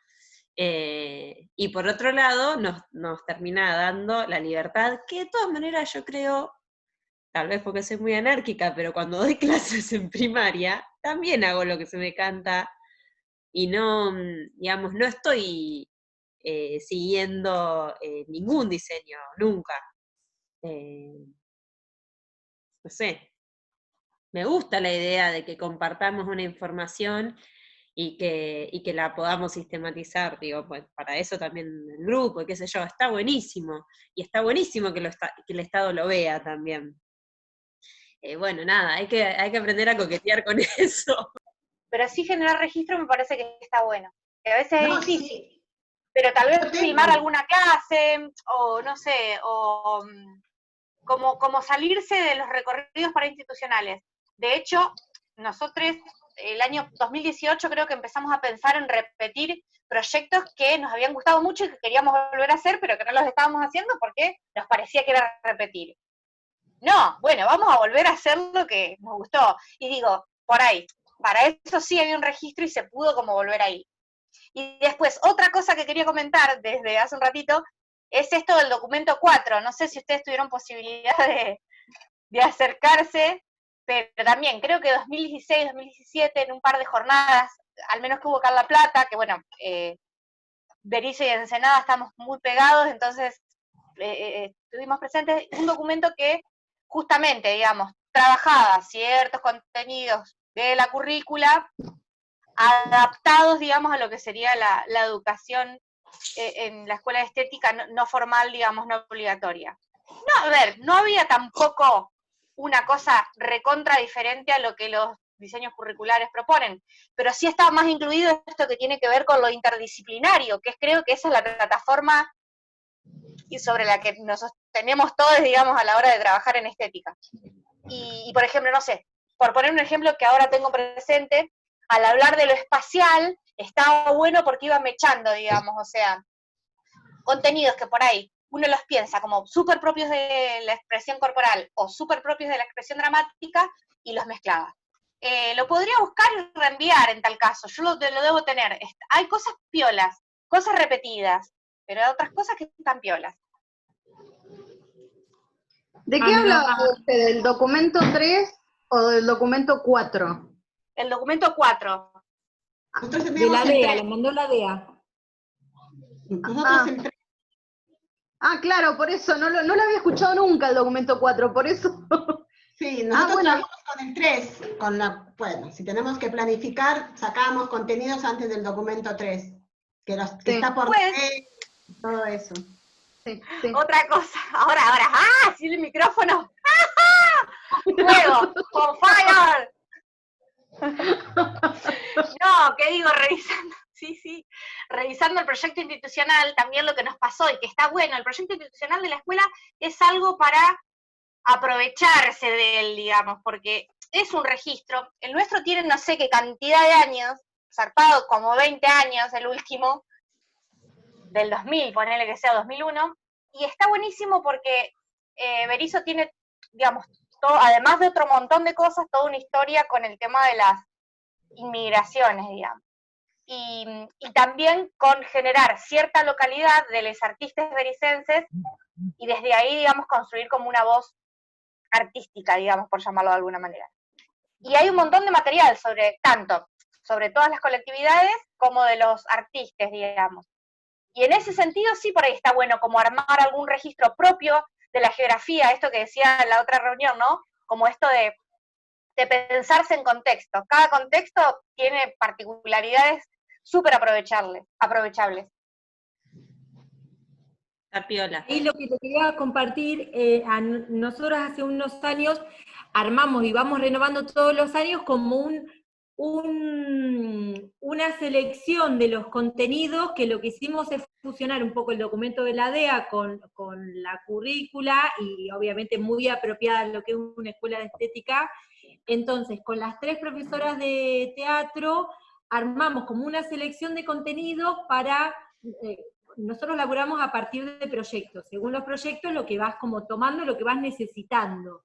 Y por otro lado, nos termina dando la libertad, que de todas maneras yo creo, tal vez porque soy muy anárquica, pero cuando doy clases en primaria, también hago lo que se me canta, y no, digamos, no estoy siguiendo ningún diseño, nunca. No sé, me gusta la idea de que compartamos una información y que la podamos sistematizar, digo, pues para eso también el grupo, y qué sé yo, está buenísimo, y está buenísimo que el Estado lo vea también. Bueno, nada, hay que aprender a coquetear con eso. Pero sí generar registro me parece que está bueno, que a veces es difícil, Sí. pero tal vez filmar alguna clase, o no sé, o como salirse de los recorridos parainstitucionales. De hecho, nosotros el año 2018 creo que empezamos a pensar en repetir proyectos que nos habían gustado mucho y que queríamos volver a hacer, pero que no los estábamos haciendo porque nos parecía que era repetir. No, bueno, vamos a volver a hacer lo que nos gustó. Y digo, por ahí, para eso sí había un registro y se pudo como volver ahí. Y después, otra cosa que quería comentar desde hace un ratito, es esto del documento 4. No sé si ustedes tuvieron posibilidad de acercarse, pero también creo que 2016, 2017, en un par de jornadas, al menos que hubo acá en La Plata, que bueno, Berisso y Ensenada estamos muy pegados, entonces estuvimos presentes, un documento que justamente, digamos, trabajaba ciertos contenidos de la currícula adaptados, digamos, a lo que sería la educación en la escuela de estética no formal, digamos, no obligatoria. No, a ver, no había tampoco una cosa recontra diferente a lo que los diseños curriculares proponen, pero sí está más incluido esto que tiene que ver con lo interdisciplinario, que creo que esa es la plataforma y sobre la que nos sostenemos todos, digamos, a la hora de trabajar en estética. Y por ejemplo, no sé, por poner un ejemplo que ahora tengo presente, al hablar de lo espacial, estaba bueno porque iba mechando, digamos, o sea, contenidos que por ahí uno los piensa como súper propios de la expresión corporal o súper propios de la expresión dramática y los mezclaba. Lo podría buscar y reenviar en tal caso, yo lo debo tener. Hay cosas piolas, cosas repetidas, pero hay otras cosas que están piolas. ¿De qué hablaba usted? ¿Del documento 3 o del documento 4? El documento 4. De la DEA, lo mandó la DEA. Claro, por eso, no lo había escuchado nunca el documento 4, por eso. Sí, nosotros trabajamos con el 3, bueno, si tenemos que planificar, sacamos contenidos antes del documento 3, que está por todo eso. Sí. Otra cosa, ahora, sí, el micrófono, fuego, on fire. No, ¿qué digo? Revisando el proyecto institucional, también lo que nos pasó y que está bueno, el proyecto institucional de la escuela es algo para aprovecharse de él, digamos, porque es un registro. El nuestro tiene no sé qué cantidad de años, zarpado como 20 años el último, del 2000, ponele que sea 2001, y está buenísimo porque Berisso tiene, digamos, todo, además de otro montón de cosas, toda una historia con el tema de las inmigraciones, digamos. Y también con generar cierta localidad de los artistas bericenses y desde ahí, digamos, construir como una voz artística, digamos, por llamarlo de alguna manera. Y hay un montón de material tanto sobre todas las colectividades como de los artistas, digamos. Y en ese sentido sí por ahí está bueno como armar algún registro propio de la geografía, esto que decía en la otra reunión, ¿no? Como esto de pensarse en contexto. Cada contexto tiene particularidades súper aprovechables. Tapiola. Y lo que te quería compartir, nosotros hace unos años armamos y vamos renovando todos los años como una selección de los contenidos, que lo que hicimos es fusionar un poco el documento de la DEA con la currícula, y obviamente muy apropiada a lo que es una escuela de estética. Entonces, con las 3 profesoras de teatro, armamos como una selección de contenidos para... nosotros laburamos a partir de proyectos. Según los proyectos, lo que vas como tomando, lo que vas necesitando.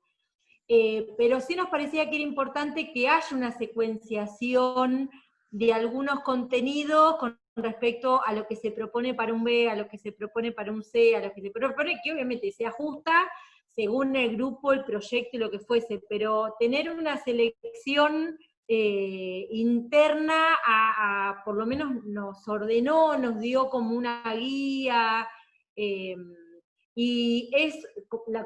Pero sí nos parecía que era importante que haya una secuenciación de algunos contenidos con respecto a lo que se propone para un B, a lo que se propone para un C, a lo que se propone, que obviamente se ajusta según el grupo, el proyecto y lo que fuese, pero tener una selección interna por lo menos nos ordenó, nos dio como una guía, y es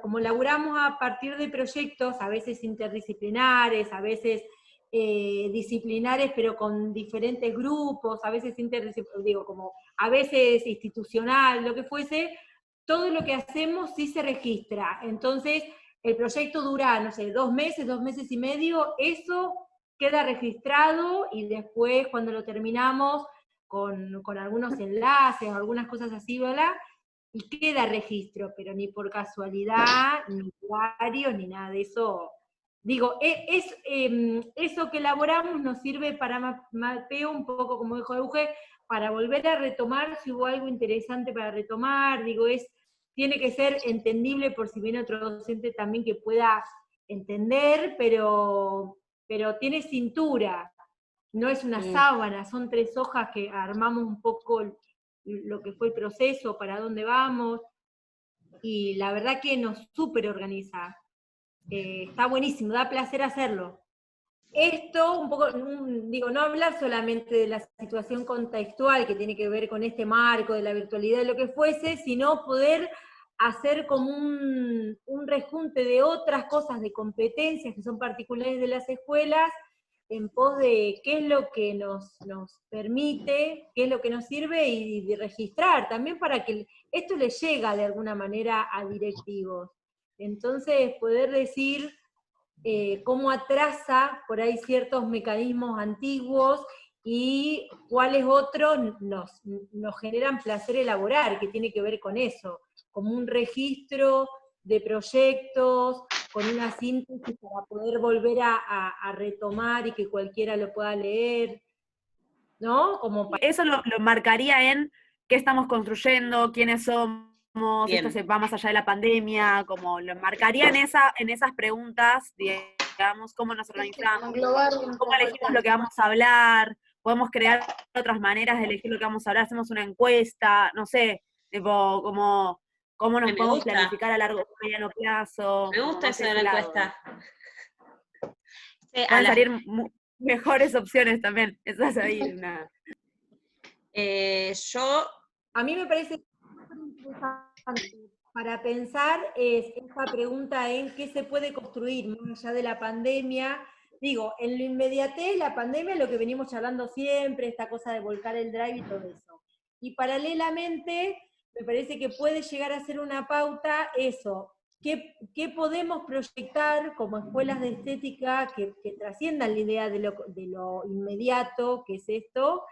como laburamos a partir de proyectos, a veces interdisciplinares, a veces disciplinares, pero con diferentes grupos, a veces a veces institucional, lo que fuese, todo lo que hacemos sí se registra. Entonces, el proyecto dura, no sé, 2 meses, 2 meses y medio, eso queda registrado, y después cuando lo terminamos con algunos enlaces, algunas cosas así, ¿verdad? Y queda registro, pero ni por casualidad, ni diario, ni nada de eso. Digo, eso que elaboramos nos sirve para mapeo, un poco como dijo Euge, para volver a retomar si hubo algo interesante para retomar. Digo, tiene que ser entendible por si viene otro docente también que pueda entender, pero tiene cintura, no es una sábana, son 3 hojas que armamos un poco lo que fue el proceso, para dónde vamos, y la verdad que nos súper organiza. Está buenísimo, da placer hacerlo. Esto, un poco, no hablar solamente de la situación contextual que tiene que ver con este marco de la virtualidad y lo que fuese, sino poder hacer como un rejunte de otras cosas, de competencias que son particulares de las escuelas, en pos de qué es lo que nos permite, qué es lo que nos sirve, y de registrar también para que esto le llega de alguna manera a directivos. Entonces, poder decir cómo atrasa por ahí ciertos mecanismos antiguos y cuáles otros nos generan placer elaborar, que tiene que ver con eso, como un registro de proyectos, con una síntesis para poder volver a retomar y que cualquiera lo pueda leer, ¿no? Eso lo marcaría en qué estamos construyendo, quiénes somos, Bien. esto se va más allá de la pandemia, como lo marcaría en esas preguntas, digamos, cómo nos organizamos, cómo elegimos lo que vamos a hablar, podemos crear otras maneras de elegir lo que vamos a hablar, hacemos una encuesta, no sé, tipo, cómo nos Me podemos gusta. planificar a largo o mediano plazo. Me gusta eso de la encuesta. Sí, Pueden salir mejores opciones también. Eso es ahí una. A mí me parece interesante para pensar es esta pregunta en qué se puede construir más allá de la pandemia. Digo, en lo inmediatez, la pandemia es lo que venimos charlando siempre, esta cosa de volcar el drive y todo eso. Y paralelamente, me parece que puede llegar a ser una pauta eso, ¿qué podemos proyectar como escuelas de estética que trasciendan la idea de lo inmediato, que es esto?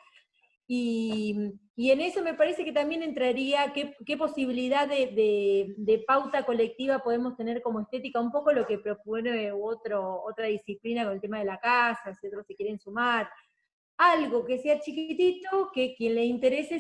Y en eso me parece que también entraría qué posibilidad de pauta colectiva podemos tener como estética, un poco lo que propone otra disciplina con el tema de la casa, si otros se quieren sumar, algo que sea chiquitito, que quien le interese